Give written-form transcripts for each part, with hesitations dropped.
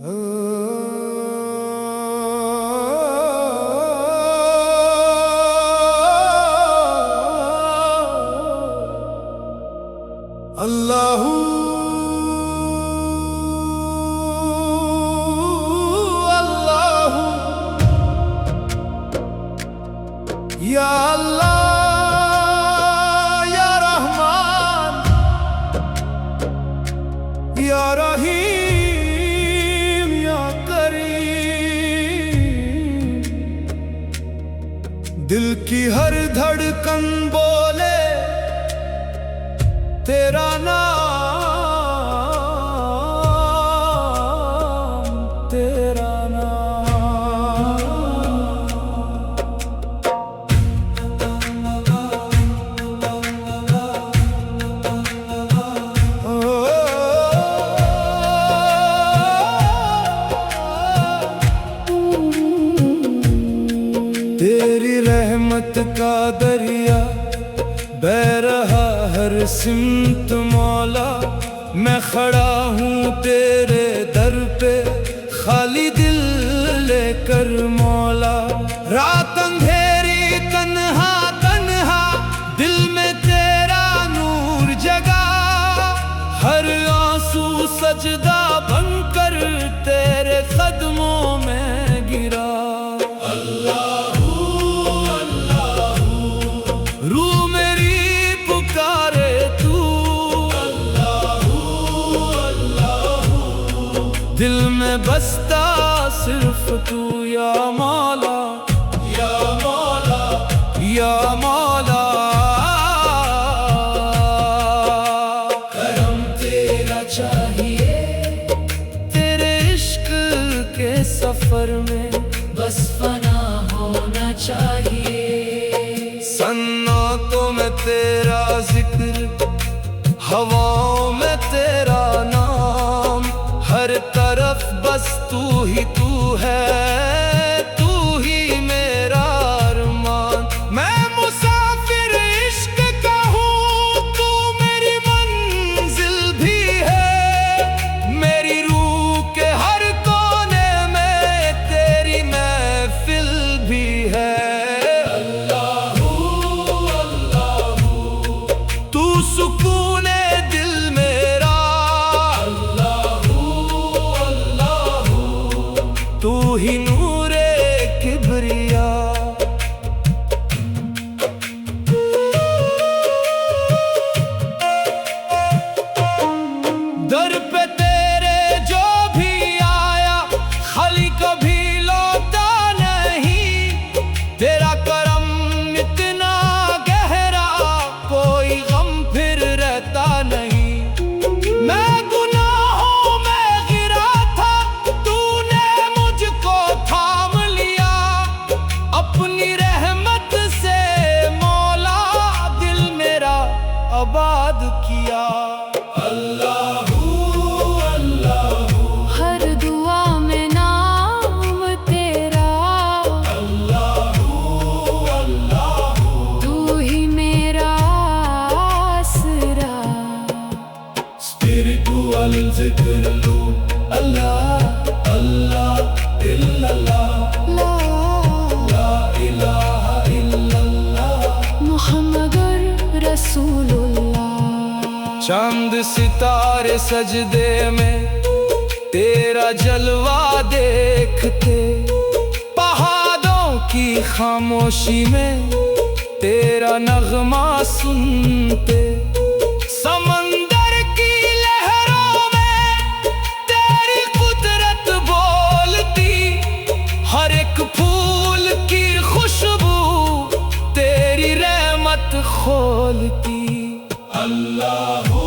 अल्लाहू अल्लाहू या अल्लाह या रहमान या रहीम या करीम। दिल की हर धड़कन बोले तेरा नाम, तेरा तेरी रहमत का दरिया बह रहा हर सिमत मौला। मैं खड़ा हूँ तेरे दर पे खाली दिल लेकर मौला। रात अंधेरी तन्हा तन्हा दिल में तेरा नूर जगा। हर आंसू सजदा बनकर तेरे कदमों में गिरा। अल्लाहू अल्लाहू रूह मेरी पुकारे तू। अल्लाहू अल्लाहू दिल में बसता सिर्फ तू। या मौला या मौला या मौला। करम तेरा चाहिए तेरे इश्क के सफर में बस फना होना चाहिए। सन्नातों में तेरा जिक्र हवाओं में तेरा नाम। हर तरफ बस तू ही तू है, तू ही मेरा अरमान। मैं मुसाफिर इश्क का हूँ, तू मेरी मंजिल भी है। मेरी रूह के हर कोने में तेरी महफिल भी है। अल्लाहू अल्लाहू तू सुकूने दिल मेरा। अल्लाहू अल्लाहू तू ही नूरे किबरिया। दर पे तेरे जो भी आया खाली कभी लौटा नहीं। तेरा करम इतना गहरा कोई गम फिर रहता नहीं। मैं गुनाहों में गिरा था, तूने मुझको थाम लिया। अपनी रहमत से मौला दिल मेरा आबाद किया। अल्लाहू अल्लाहू हर दुआ में नाम तेरा। अल्लाहू अल्लाहू तू ही मेरा आसरा। स्पिरिचुअल जिक्र लो। अल्लाह अल्लाह इल्लल्लाह ला ला इलाहा इल्लल्लाह मुहम्मदुर रसूलुल्लाह। चांद सितारे सजदे में तेरा जलवा देखते। पहाड़ों की खामोशी में तेरा नगमा सुनते। समंदर की लहरों में तेरी कुदरत बोलती। हर एक फूल की खुशबू तेरी रहमत खोलती। अल्लाहू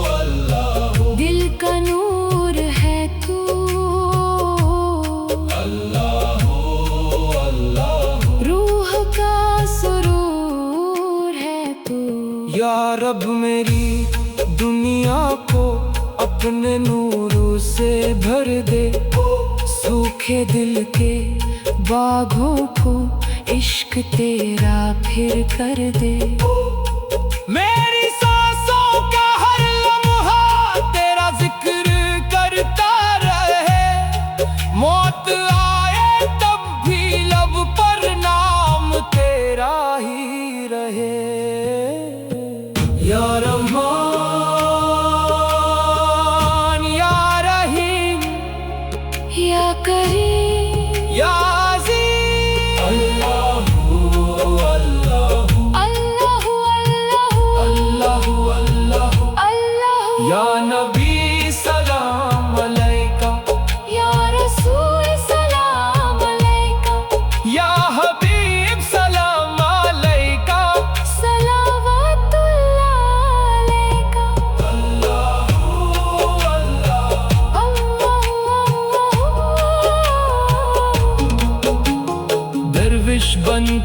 अल्लाहू दिल का नूर है तू। अल्लाहू अल्लाहू रूह का सुरूर है तू। या रब मेरी दुनिया को अपने नूर से भर दे। सूखे दिल के बागों को इश्क तेरा फिर कर दे। मेरी सांसों का हर लम्हा तेरा जिक्र करता रहे।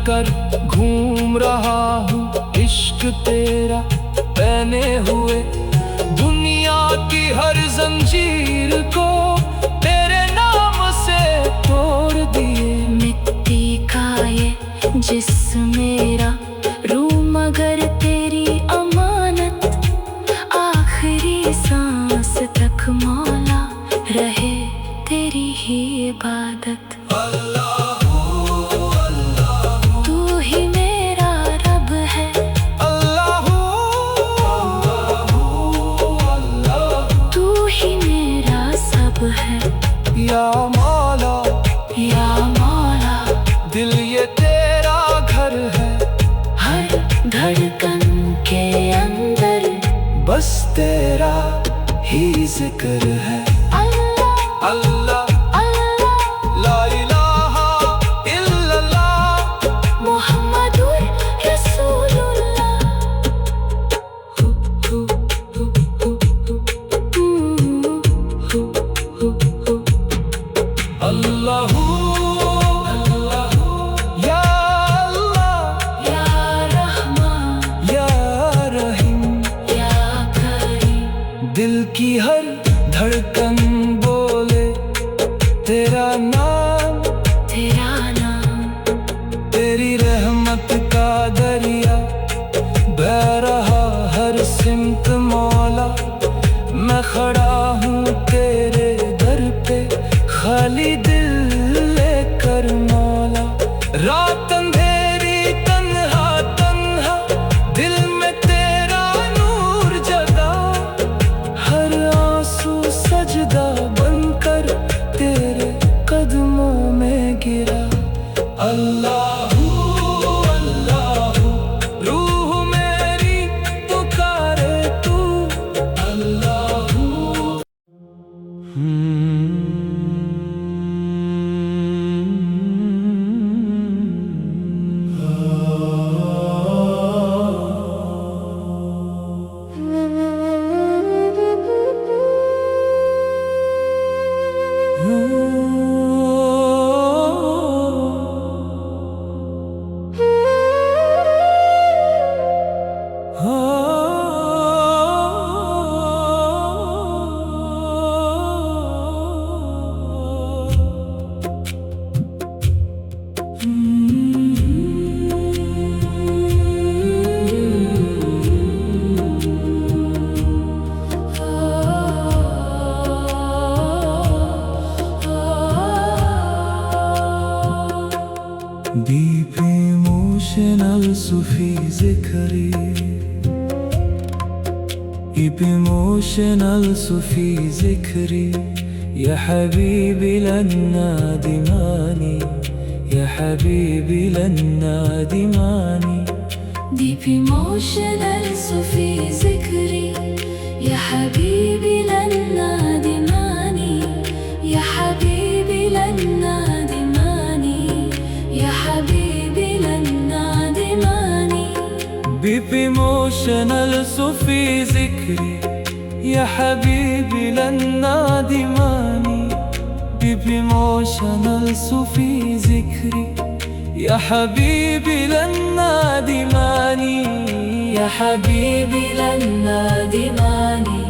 कर घूम रहा हूँ इश्क तेरा पहने हुए। दुनिया की हर जंजीर को तेरे नाम से तोड़ दिए। मिट्टी का ये जिस्म मेरा, रूह मगर तेरी अमानत। आखिरी सांस तक मौला रहे तेरी ही इबादत। तू ही मेरा रब है, तू ही मेरा सब है। या मौला, या मौला, दिल ये तेरा घर है। हर धड़कन के अंदर बस तेरा ही जिक्र है। अल्लाह अल्लाह अल्लाह ला इलाहा इल्लल्लाह मुहम्मदुर रसूलुल्लाह। अल्लाहू या अल्लाह या रहमान या रहीम। या करीम, दिल की हर धड़कन बोले तेरा नाम, तेरा नाम। तेरी रहमत का दरिया बह रहा हर सिमत मौला। मैं खड़ा हूँ तेरे दर पे खाली दिल लेकर मौला। रात अंधेरी तन्हा तन्हा, दिल में तेरा नूर जगा। हर आंसू सजदा बनकर तेरे कदमों में गिरा। अल्लाहू अल्लाहू रूह मेरी पुकारे तू। Allahu Deep emotional Sufi zikri, deep emotional Sufi zikri. Ya habibi lan nadimani, ya habibi lan nadimani. Deep emotional Sufi zikri, ya habibi lan nadimani. Ya habibi lan nadimani, ya habibi lan nadimani. Deep emotional Sufi zikri, ya habibi lan nadimani. Deep emotional Sufi zikri, ya habibi lan nadimani. Ya habibi lan nadimani,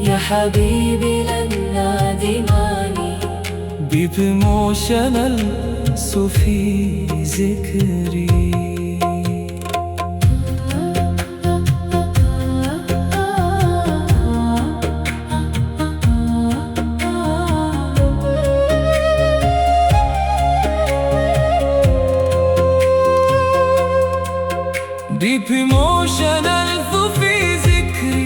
ya habibi lan nadimani. Deep emotional Sufi zikri. Deep emotional Sufi zikri,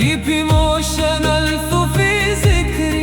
Deep emotional Sufi zikri,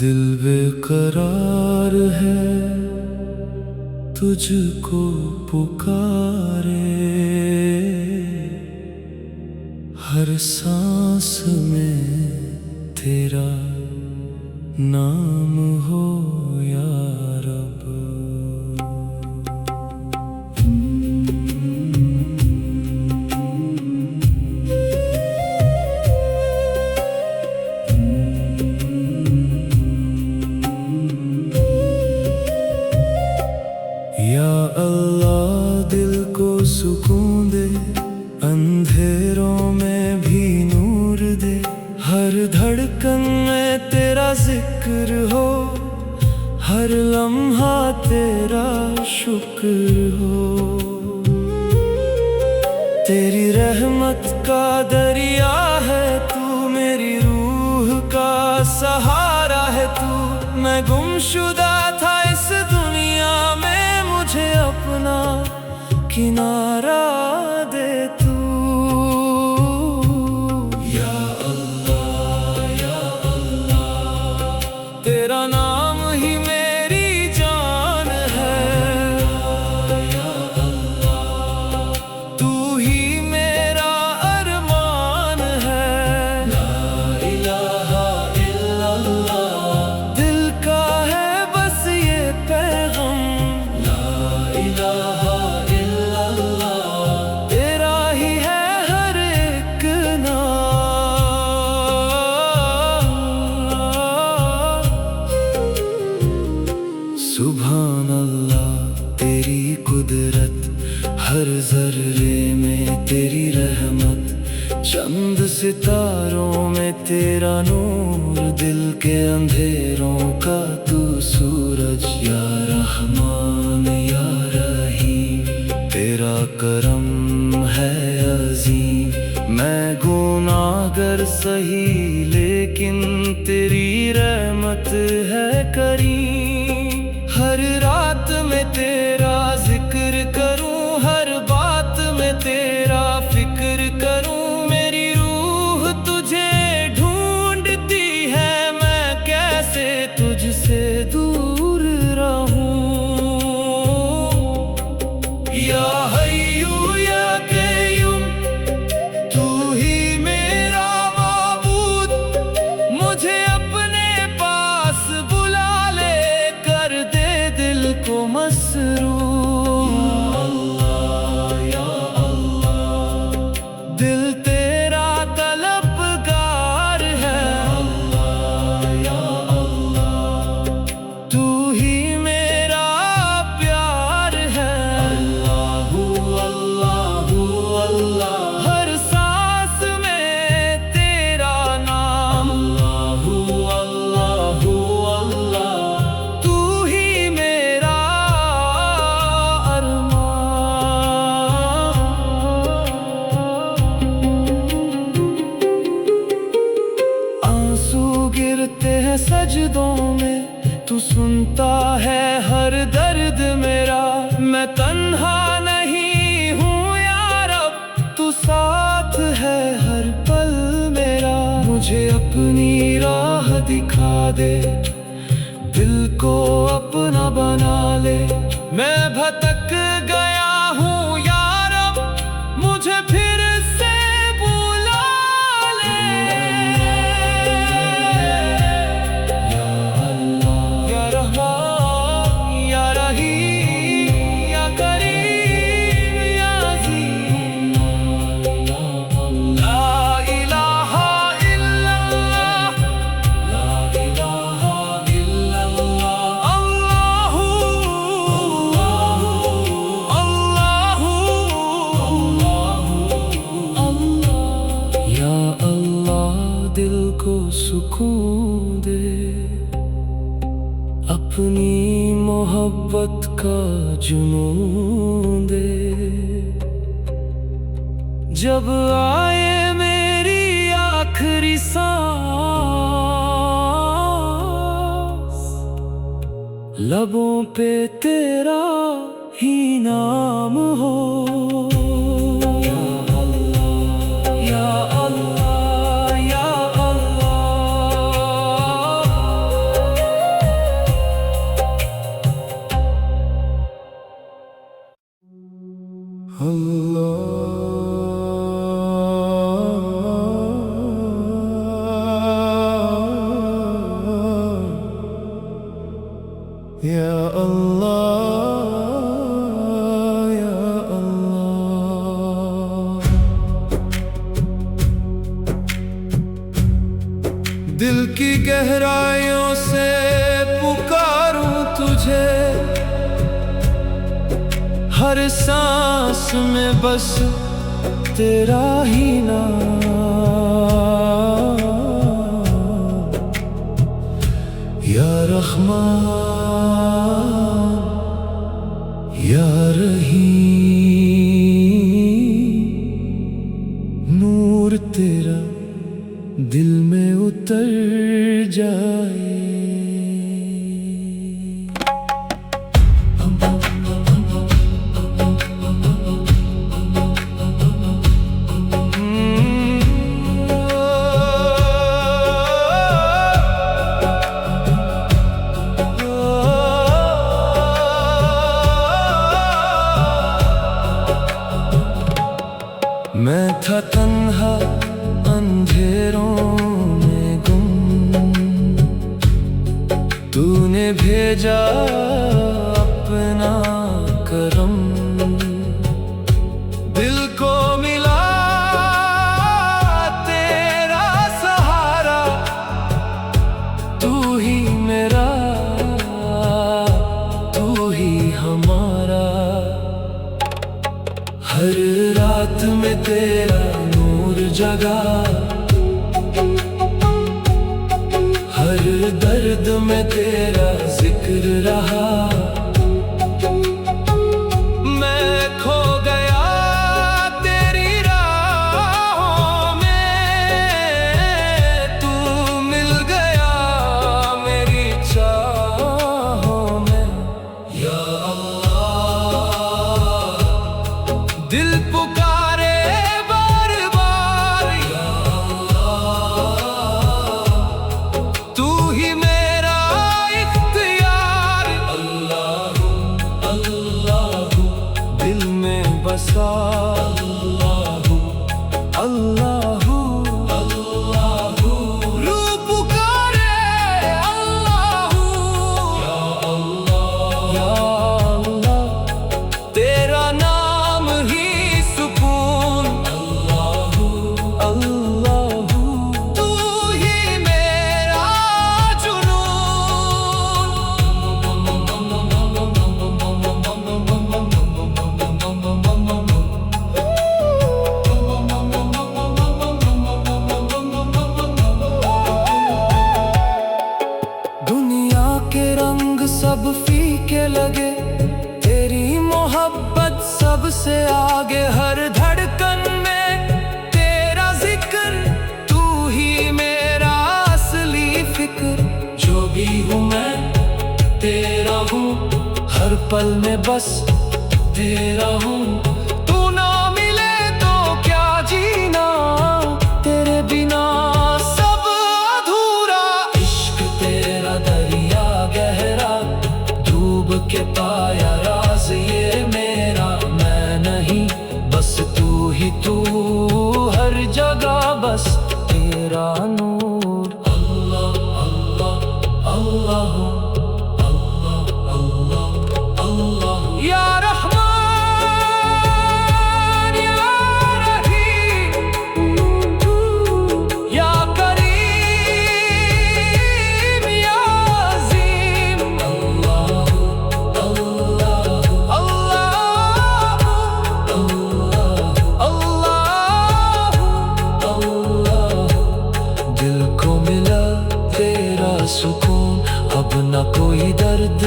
दिल बेकरार है तुझको पुकारे, हर सांस में तेरा नाम हो या रब। या अल्लाह दिल को सुकून दे, अंधेरों में भी नूर दे, हर धड़कन में तेरा जिक्र हो, हर लम्हा तेरा शुक्र हो। तेरी रहमत का दरिया है तू, मेरी रूह का सहारा है तू। मैं गुमशुदा था इस दुनिया में, मुझे अपना किनारा दे तू। या अल्लाह तेरा नाम ही मेरी जान है। या अल्लाह तू ही मेरा अरमान है। ला इलाहा इल्लल्लाह दिल का है बस ये पैगाम। ला इलाहा सुभान अल्लाह तेरी कुदरत, हर जर्रे में तेरी रहमत। चंद सितारों में तेरा नूर, दिल के अंधेरों का तू सूरज। या रहमान या रहीम तेरा करम है अजीम। मैं गुनाहगार सही लेकिन तेरी रहमत है करीम। हर रात में तेरा जिक्र करूं, हर बात में तेरा फिक्र करूं। मेरी रूह तुझे ढूंढती है, मैं कैसे तुझसे दूर रहूं। या हय्यू या क़य्यूम तू ही मेरा माबूद, मुझे अपने पास बुला ले, कर दे दिल को मसरूर। या अल्लाह दिल तेरा तलबगार है। या अल्लाह तू ही मेरा प्यार है। अल्लाहू अल्लाहू अल्लाह हर सांस में तेरा नाम। अल्लाहू अल्लाहू अल्लाह तू ही मेरा आंसू गिरते हैं सजदों में, तू सुनता है हर दर्द मेरा। मैं तन्हा नहीं हूँ या रब, तू साथ है हर पल मेरा। मुझे अपनी राह दिखा दे, दिल को अपना बना ले। मैं भटक गया हूँ या रब, मुझे फिर से बुला ले। या अल्लाह या रहमान या रहीम या करीम या अज़ीम। ला इलाहा इल्लल्लाह ला इलाहा इल्लल्लाह। अल्लाहू अल्लाहू अल्लाह। या अल्लाह दिल को सुकून दे, अपनी मोहब्बत का जुनून दे। जब आए मेरी आखिरी सांस, लबों पे तेरा ही नाम हो। या अल्लाह या अल्लाह या या अल्लाह या अल्लाह। दिल की गहराइयों से पुकारूं तुझे, हर सांस में बस तेरा ही नाम। या रहमान या रहीम, नूर तेरा दिल में उतर जाए। मैं था तन्हा अंधेरों में गुम, तूने भेजा अपना करम। दिल को मिला तेरा सहारा, तू ही मेरा तू ही हमारा। हर रात में तेरा नूर जगा, हर दर्द में तेरा जिक्र रहा। मैं खो गया तेरी राहों में, तू मिल गया मेरी चाहों में। या अल्लाह दिल पुकारे बार बार, या अल्लाह तू ही मेरा इख्तियार। अल्लाहू अल्लाहू दिल में बसा, अल्लाहू अल्लाहू अल्लाहू रूह पुकारे। अल्लाहू या अल्लाह या अल्लाह तेरा नाम ही सुकून। अल्लाहू अल्लाहू तू ही मेरा दुनिया के रंग सब फीके लगे, तेरी मोहब्बत सबसे आगे। हर धड़कन में तेरा जिक्र, तू ही मेरा असली फिक्र। जो भी हूँ मैं तेरा हूँ, हर पल में बस तेरा हूँ। तू ना मिले तो क्या जीना, तेरे बिना सब अधूरा। इश्क तेरा दरिया गहरा, डूब के पाया राज ये मेरा। मैं नहीं बस तू ही तू, हर जगह बस तेरा नूर। अल्लाह अल्लाह अल्लाह अल्लाह अल्लाह अल्लाह। या रहमान या रहीम, या करीम या अज़ीम। अल्लाहू अल्लाहू अल्लाहू अल्लाहू अल्लाहू। दिल को मिला तेरा सुकून, अब ना कोई दर्द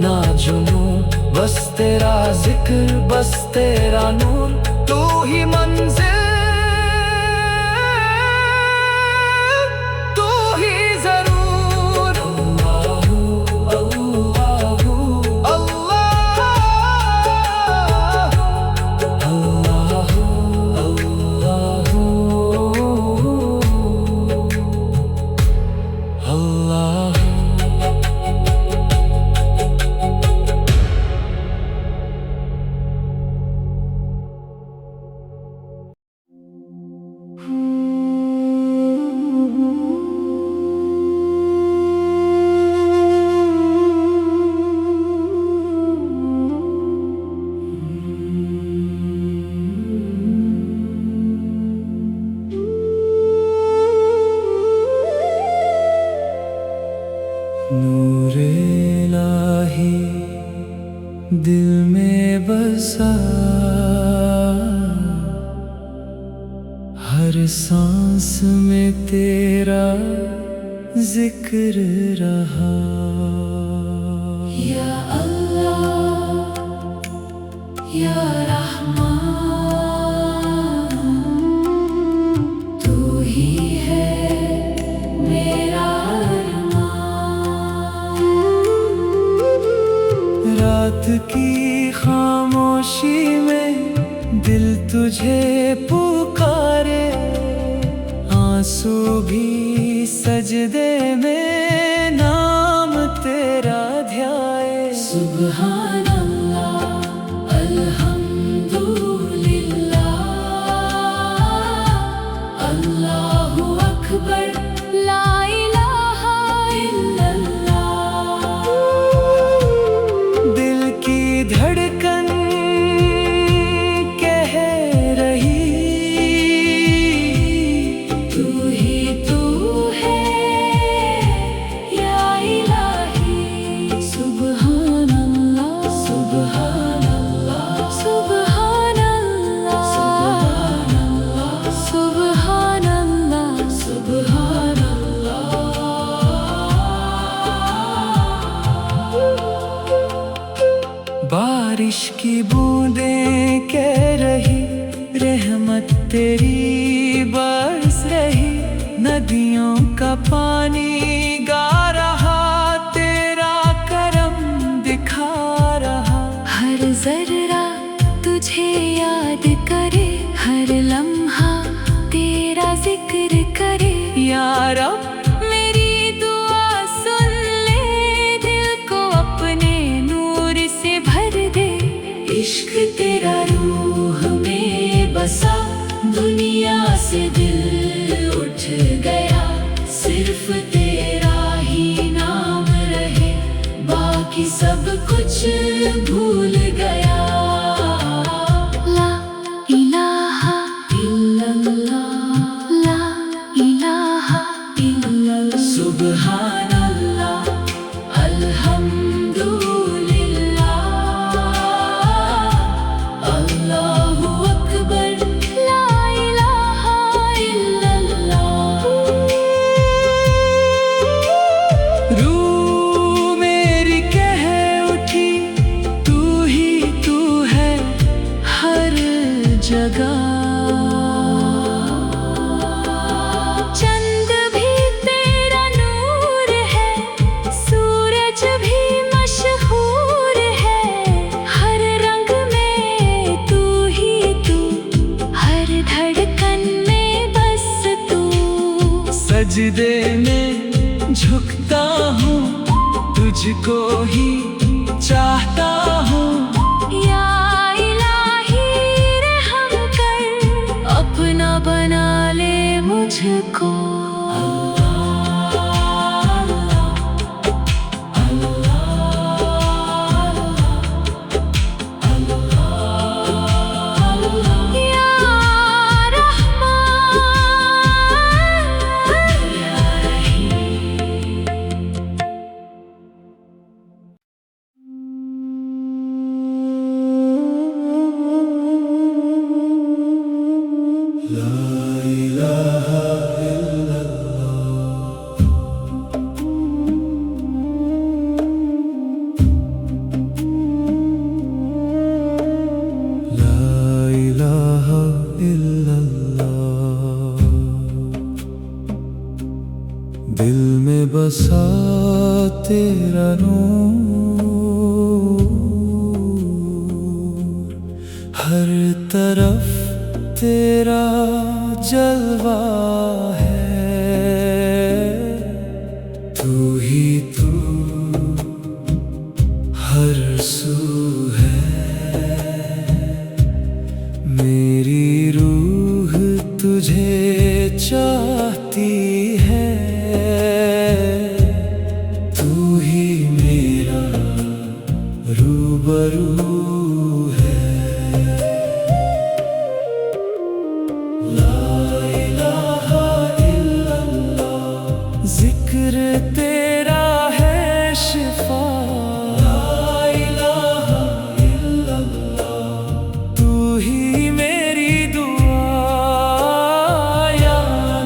ना जुनून। बस तेरा जिक्र बस तेरा नूर, तू ही मंजिल तू ही जरूर। अल्लाहू अल्लाहू नूरे इलाही दिल में बसा, हर सांस में तेरा जिक्र रहा। या अल्लाह या रहमान, तू ही है मेरा अरमान। रात की खामोशी में दिल तुझे पुकारे, आंसू भी सजदे में नाम तेरा ध्याए। सुब्हान अल्लाह अल्हम्दुलिल्लाह, अल्लाहु अकबर, ला इलाहा इल्लल्लाह। दिल की धड़कन कह रही, तू ही तू है या इलाही। सुब्हान अल्लाह सुब्हान अल्लाह सुब्हान अल्लाह सुब्हान अल्लाह सुब्हान अल्लाह। बारिश की बूंदें कह रही, रहमत तेरी बरस रही। नदियों का पानी गा रहा, तेरा करम दिखा रहा। हर जर्रा तुझे याद करे, हर लम्हा तेरा जिक्र करे। या रब मेरी दुआ सुन ले, दिल को अपने नूर से भर दे। इश्क तेरा रूह में बसा, दुनिया से दिल उठ गया। सिर्फ तेरा ही नाम रहे, बाकी सब कुछ भूल गया। ला इलाहा इल्लल्लाह, ला इलाहा इल्लल्लाह। सुब्हान अल्लाह अल्हम्दुलिल्लाह, अल्लाहु अकबर, ला इलाहा इल्लल्लाह। रूह मेरी कह उठी, तू ही तू है हर जगह। चंद भी तेरा नूर है, सूरज भी मशहूर है। हर रंग में तू ही तू, हर धड़कन में बस तू। सजदे में झुकता हूँ, तुझको ही चाहता हूँ। या इलाही रहम कर, अपना बना ले मुझको। या रहमान या रहीम। दिल में बसा तेरा नूर, हर तरफ तेरा जलवा है। तू ही तू हर सू है, मेरी रूह तुझे चाहती है। तू ही मेरा रूबरू है। ला इलाहा इल्लल्लाह, जिक्र तेरा है शिफा। ला इलाहा इल्लल्लाह, तू ही मेरी दुआ। या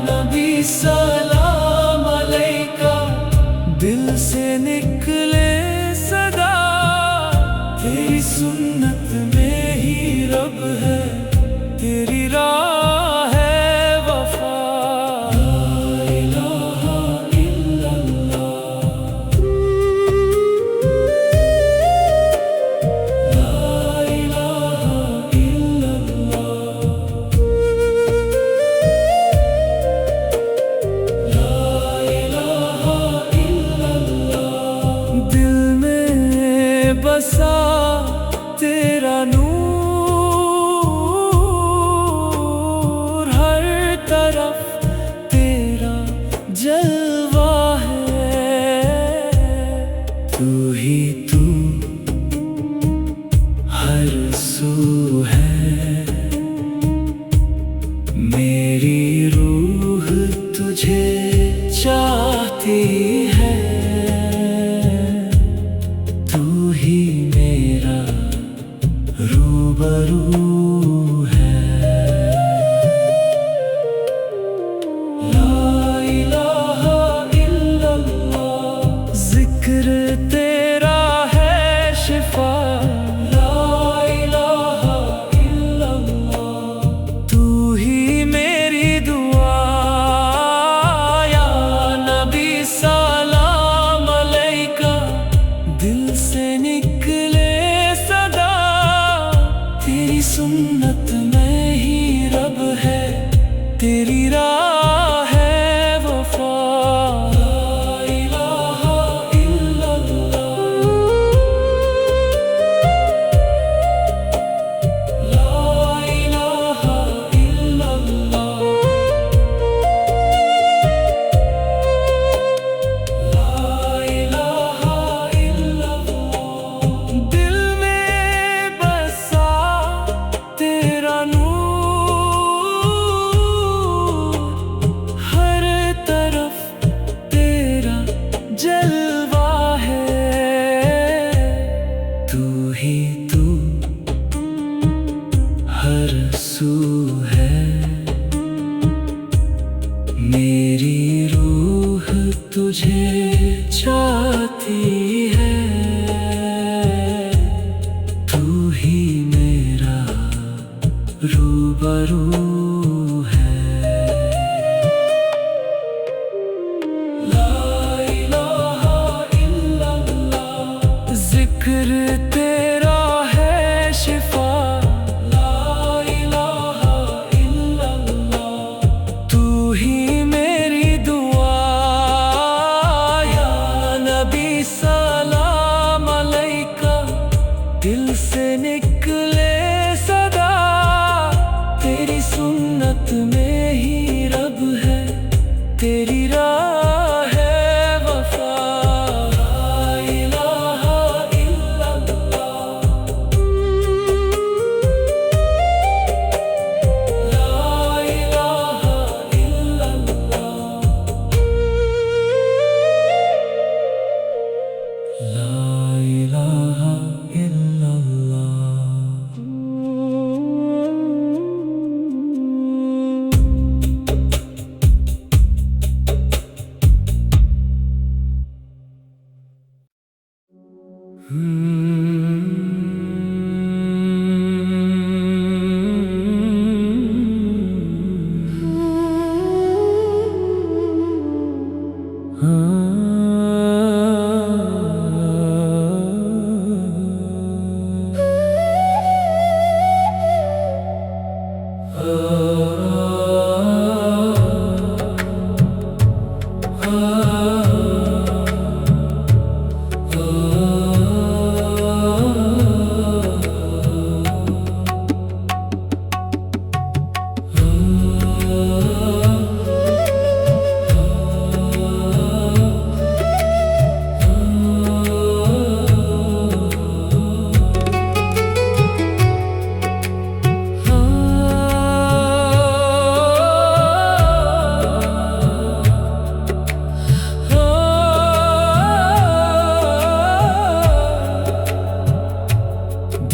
नबी सलाम अलैका, दिल से निकले सदा, तेरी सुन्नत में ही रब है, तेरी राह है वफा। ला इलाहा इल्लल्लाह, ला इलाहा इल्लल्लाह, ला इलाहा इल्लल्लाह। दिल में बसा तेरा नूर, हर तरफ तेरा जलवा है। तू ही तू हर सू है, मेरी रूह तुझे चाहती है। तू ही मेरा रूबरू है। ला इलाहा इल्लल्लाह, जिक्र तेरा है शिफा। ला इलाहा इल्लल्लाह, तू ही मेरी दुआ। या नबी सलाम अलैका, दिल से निकले सदा, तेरी सुन्नत में ही रब है, तेरी राह है वफा। ला इलाहा इल्लल्लाह, ला इलाहा इल्लल्लाह, ला इलाहा इल्लल्लाह। दिल में बसा तेरा नूर, हर तरफ तेरा जलवा है। तू ही तू हर सू है, मेरी रूह तुझे चाहती है। तू ही मेरा रूबरू है। ला इलाहा इल्लल्लाह, जिक्र तेरा है शिफा। ला इलाहा इल्लल्लाह, तू ही मेरी दुआ। या नबी सलाम अलैका, दिल से निकले सदा, तेरी सुन्नत में ही रब है, तेरी राह है वफा। ला इलाहा इल्लल्लाह, ला इलाहा इल्लल्लाह, ला इलाहा इल्लल्लाह।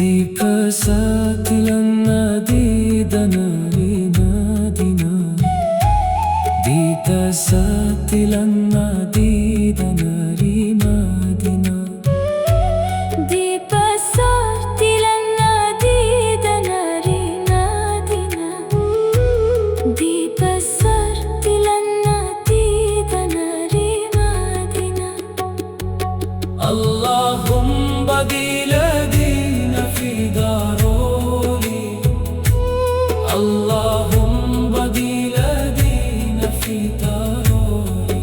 Dipasatilanna didanari nadina Dipasatilanna didanari nadina Dipasatilanna didanari nadina Dipasatilanna didanari nadina Allahumma biladina fi daruri Allahumma biladina fi daruri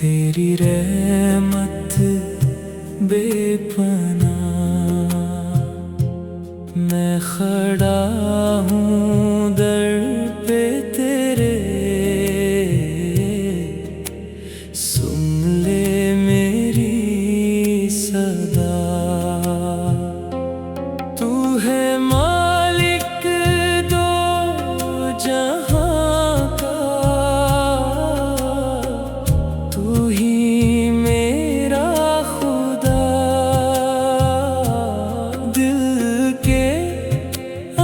तेरी रहमत बेपनाह मैं खड़ा हूँ दर पे तेरे सुन ले मेरी सदा तू है मालिक दो जहां का तू ही मेरा खुदा दिल के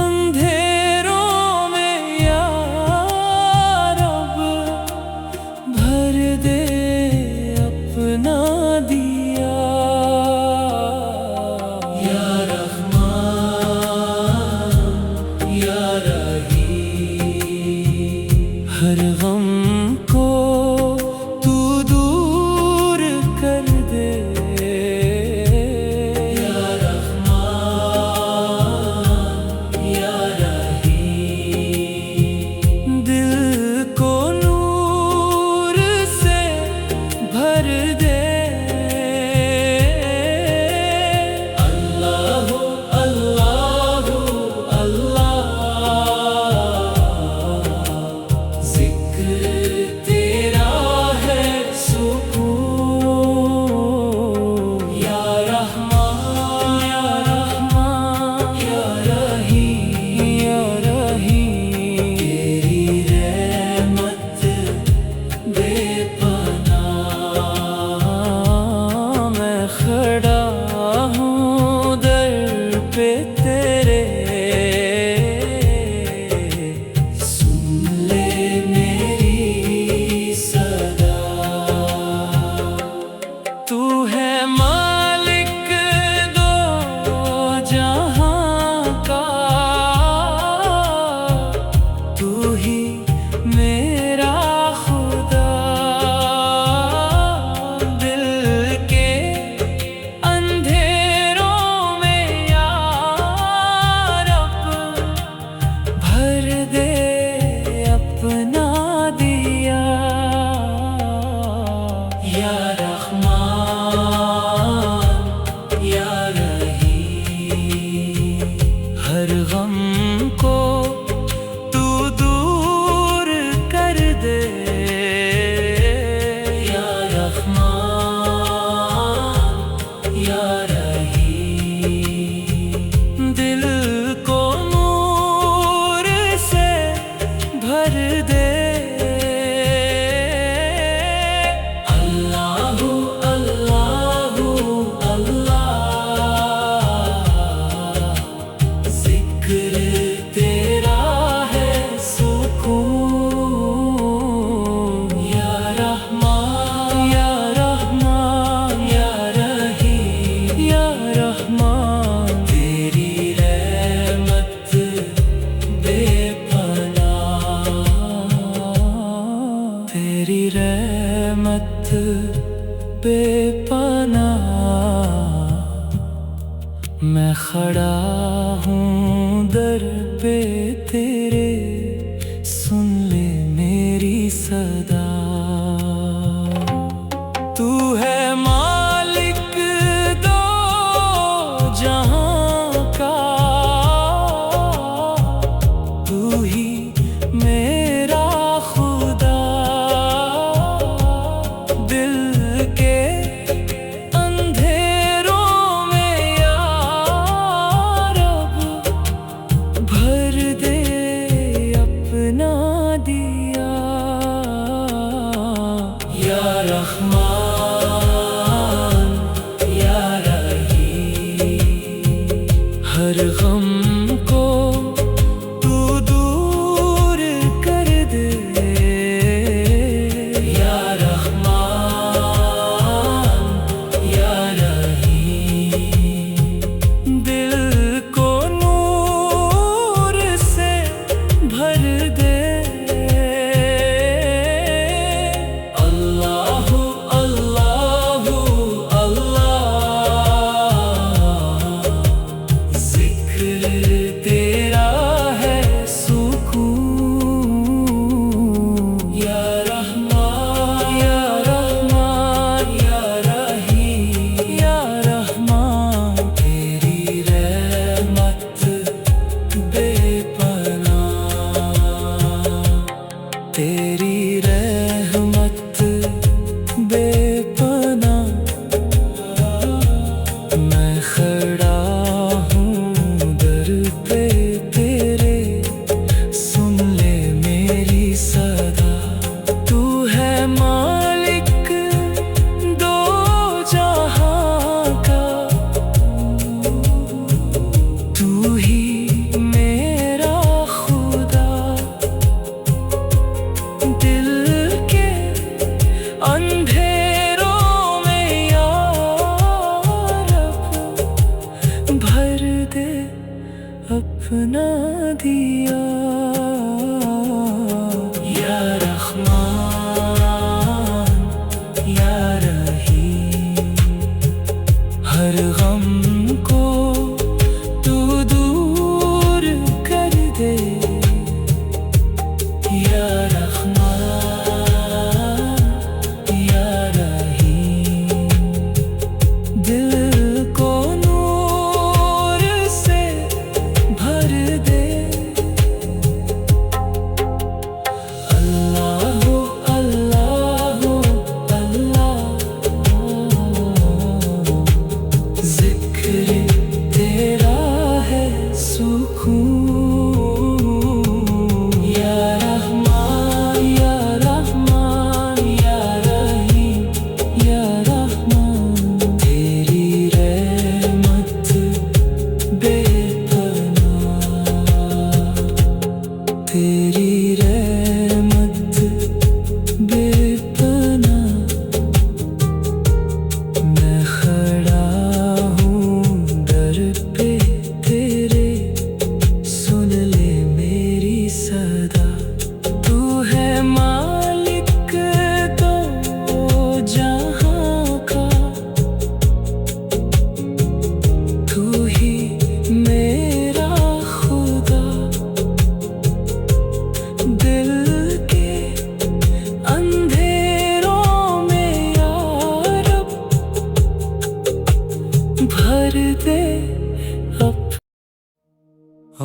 अंधेरों में या रब भर दे अपना दिया या रहमान या रहीम हर गम को तू दूर कर दे या रहमान या रहीम दिल को नूर से भर दे अल्लाह हर गम को तू दूर कर दे या रहमान या रहीम। दिल को नूर से भर दे अल्लाहू अल्लाहू अल्लाह। जिक्र तेरा है सुकून या रहमान या रहमान या रहीम या रहमान। तेरी रहमत बेपनाह, तेरी रहमत बेपनाह। मैं खड़ा हूँ दर पे तेरे, सुन ले मेरी सदा। तू है मालिक दो जहां का, तू ही मेरा खुदा। दिल के अंधेरों में या रब भर दे अपना दिया या रहमान या रहीम। हर गम को तू दूर कर दे या रहमान या रहीम। दिल को नूर से भर दे अल्लाहू अल्लाहू अल्लाह। जिक्र तेरा है सुकून या रहमान या रहमान या रहीम या रहमान। तेरी रहमत बेपनाह, तेरी रहमत बेपनाह। मैं खड़ा हूँ दर पे तेरे, सुन ले मेरी सदा। तू है मालिक दो जहां का, तू ही मेरा खुदा। दिल के अंधेरों में या रब भर दे अपना दिया या रहमान या रहीम। हर गम को तू दूर कर दे या रहमान या रहीम। दिल को नूर से भर दे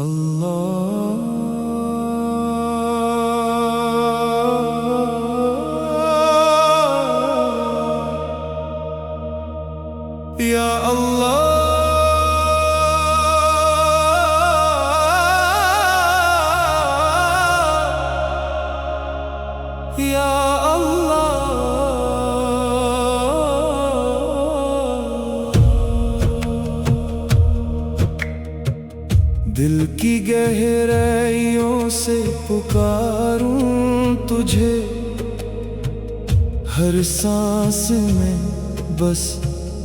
अल्लाह या अल्लाह या दिल की गहराइयों से पुकारूं तुझे, हर सांस में बस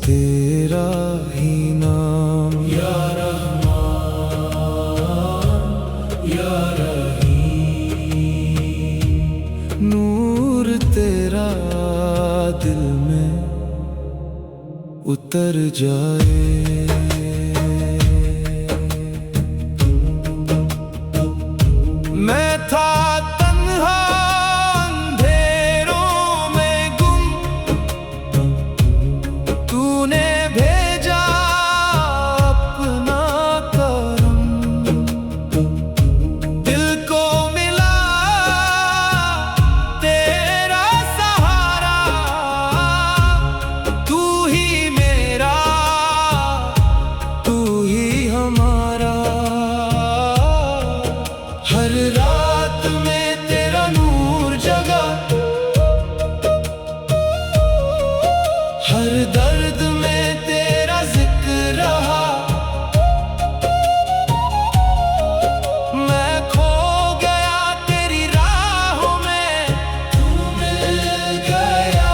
तेरा ही नाम। या रहमान या रहीम, नूर तेरा दिल में उतर जाए। मैं था तन्हा अंधेरों में गुम, तूने भेजा अपना करम। दिल को मिला तेरा सहारा, तू ही मेरा, तू ही हमारा। हर रात में तेरा नूर जगा, हर दर्द में तेरा जिक्र रहा। मैं खो गया तेरी राहों में, तू मिल गया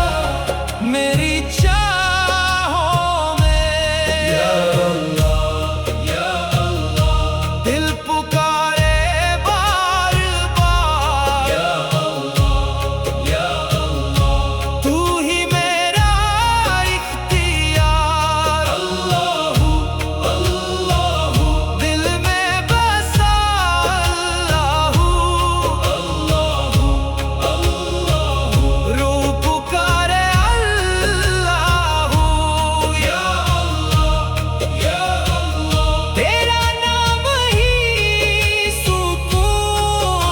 मेरी चाहों में। या अल्लाह या अल्लाह, दिल पुकारे तू ही मेरा इख्तियार। अल्लाहू अल्लाहू, दिल में बसा अल्लाहू। अल्लाहू अल्लाहू, रूह पुकारे अल्लाहू। या अल्लाह या अल्लाह, तेरा नाम ही सुकून।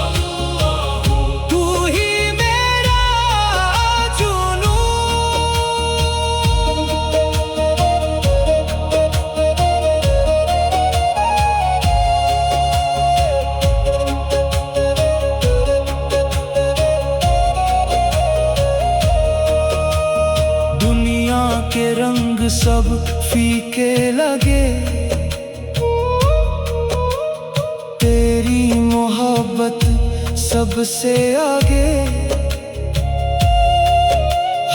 अल्लाहू, तू ही मेरा दुनिया के रंग सब फीके लगे, तेरी मोहब्बत सबसे आगे।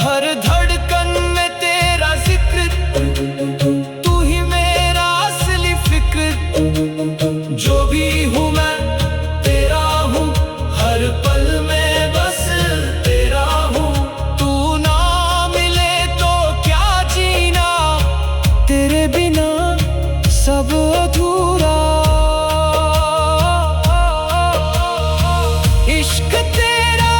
हर धड़कन में तेरा जिक्र, तू ही मेरा असली फिक्र। जो भी हूँ मैं तेरा हूँ, हर पल में बस तेरा हूँ। तू ना मिले तो क्या जीना, तेरे बिना सब अधूरा। इश्क तेरा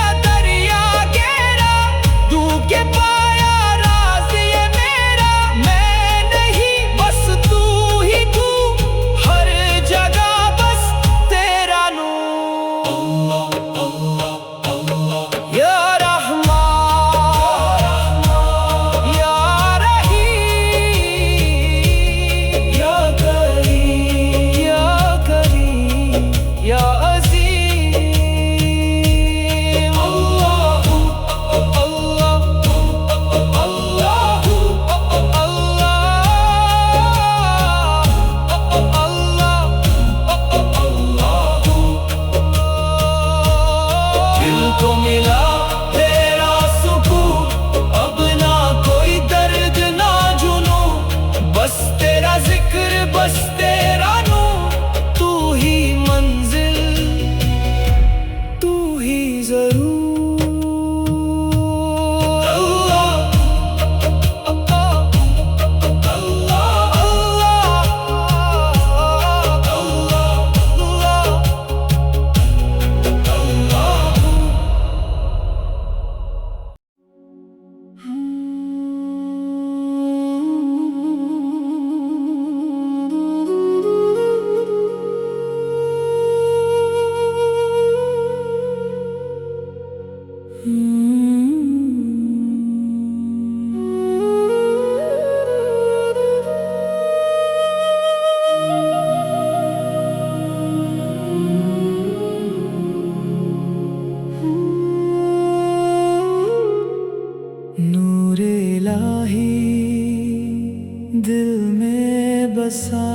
बसा,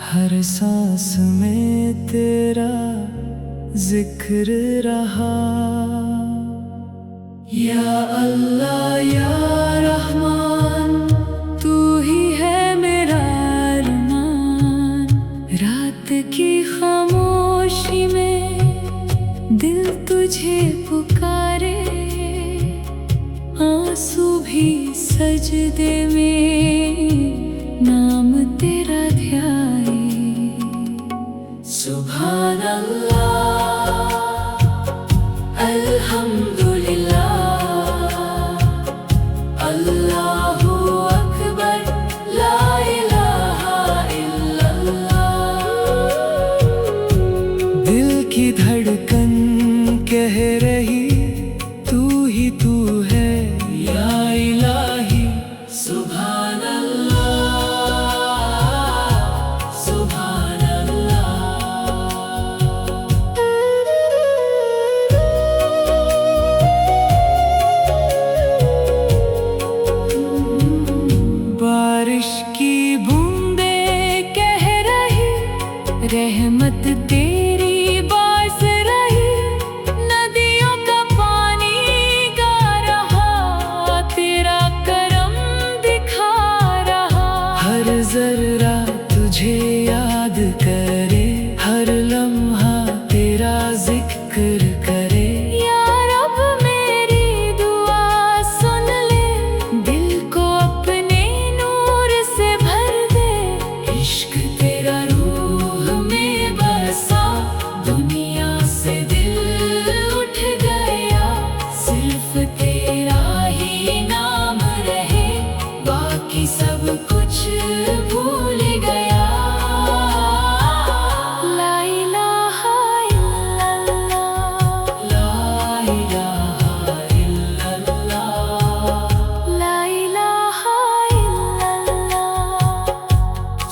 हर सांस में तेरा जिक्र रहा। या अल्लाह या रहमान, तू ही है मेरा अरमान। रात की खामोशी में दिल तुझे पुकारे, आंसू भी सजदे में नाम तेरा ध्याए। सुभान अल्लाह अल्हम्दुलिल्लाह, अल्लाहु अकबर, ला इलाहा इल्लल्लाह। दिल की धड़कन कह रही तू ही तू है या इलाही। सुभान अल्लाह सुभान अल्लाह। बारिश की बूंदें कह रही रहमत तेरी बरस रही। नदियों का पानी गा रहा, तेरा करम दिखा रहा। हर जर्रा तुझे याद करे, हर लम्हा तेरा जिक्र करे। या रब मेरी दुआ सुन ले, दिल को अपने नूर से भर दे। इश्क तेरा रूह में बसा, दुनिया से दिल उठ गया। सिर्फ तेरा ही नाम रहे, बाकी सब कुछ भूल गया। ला इलाहा इल्लल्लाह, ला इलाहा इल्लल्लाह, ला इलाहा इल्लल्लाह।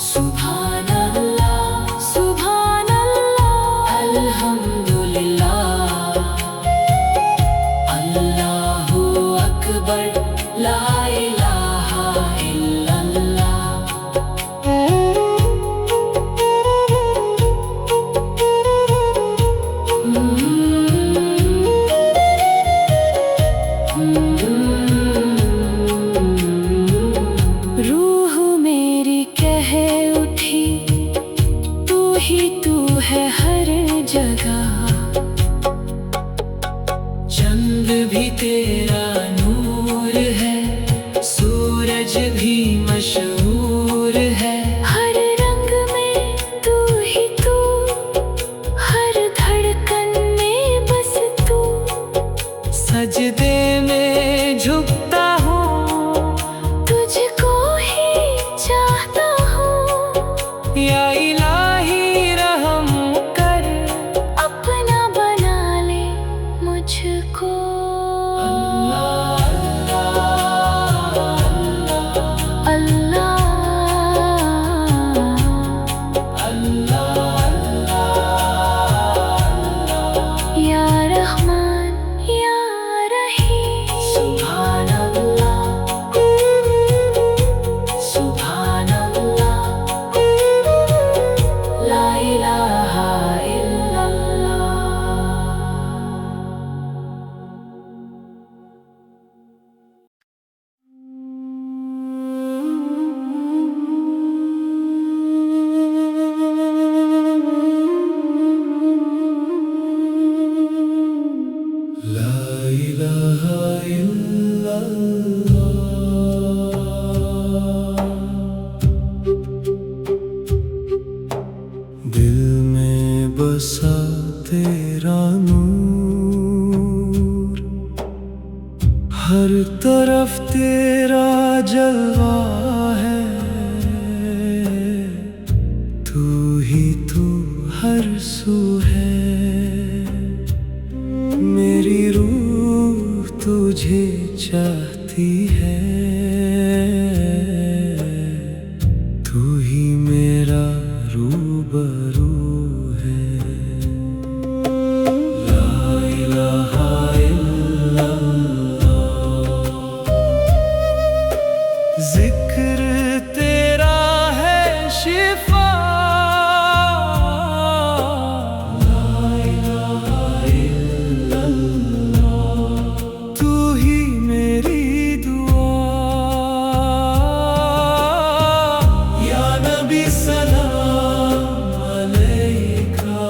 सुभान अल्लाह सुभान अल्लाह, अल्हम्दुलिल्लाह, अल्लाहु अकबर, ला इलाहा इल्लल्लाह। रूह मेरी कह उठी तू ही तू है हर जगह। चंद भी तेरा नूर है, सूरज भी मशहूर है। हर रंग में तू ही तू, हर धड़कन में बस तू। सजदे में झुकता हूँ, तुझको ही चाहता हूँ। या इलाही रहम कर, अपना बना ले मुझको। अल्लाह अल्लाह अल्लाह जिक्र तेरा है शिफा, ला इलाहा इल्लल्लाह, तू ही मेरी दुआ। या नबी सलाम अलैका,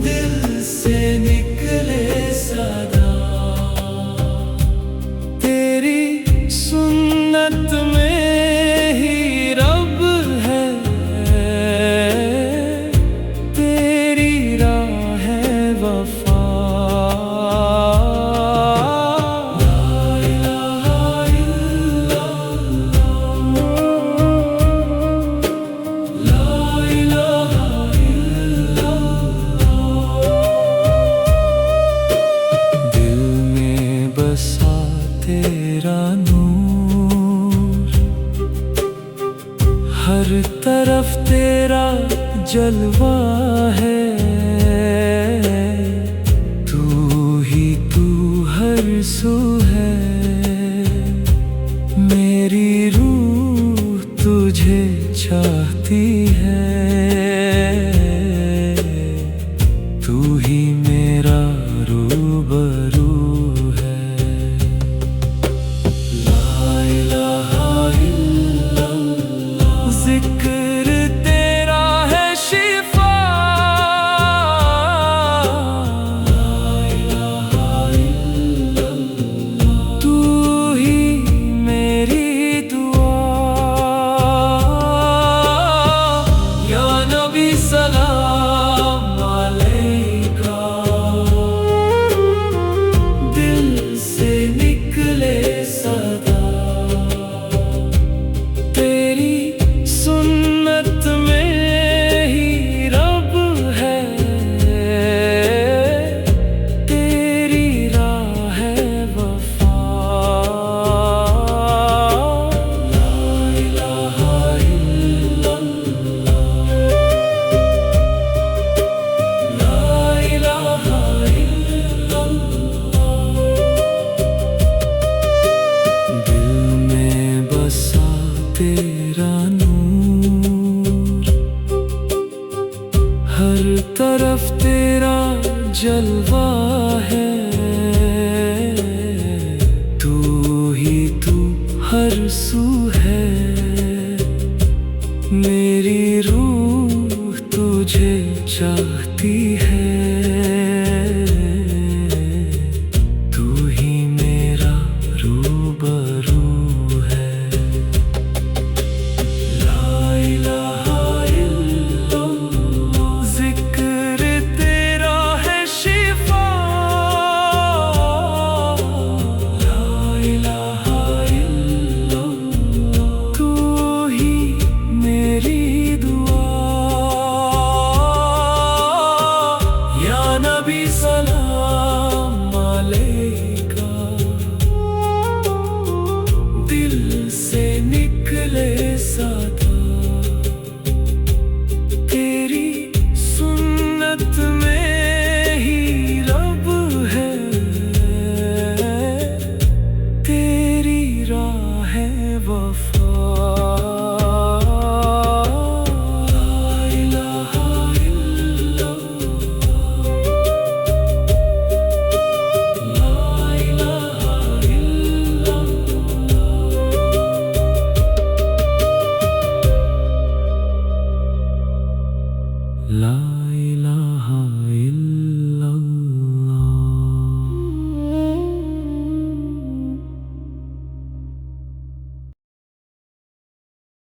दिल से निकले सदा, तेरी सुन्नत में ही रब है, तेरी राह है वफा। ला इलाहा इल्लल्लाह, ला इलाहा इल्लल्लाह। दिल में बसा तेरा नूर, हर तरफ तेरा जलवा है, तू ही तू हर सू है, मेरी रूह तुझे चाहती है, तू ही मेरा रूबरू है। जिक्र तेरा है शिफा, ला इलाहा इल्लल्लाह, तू ही मेरी दुआ। या नबी सलाम अलैका, दिल से निकले सदा, तेरी सुन्नत में ही रब है, तेरी राह है वफा। ला इलाहा इल्लल्लाह, ला इलाहा इल्लल्लाह। दिल में बसा तेरा नूर, हर तरफ तेरा जलवा है, तू ही तू हर सू है, मेरी रूह तुझे चाहती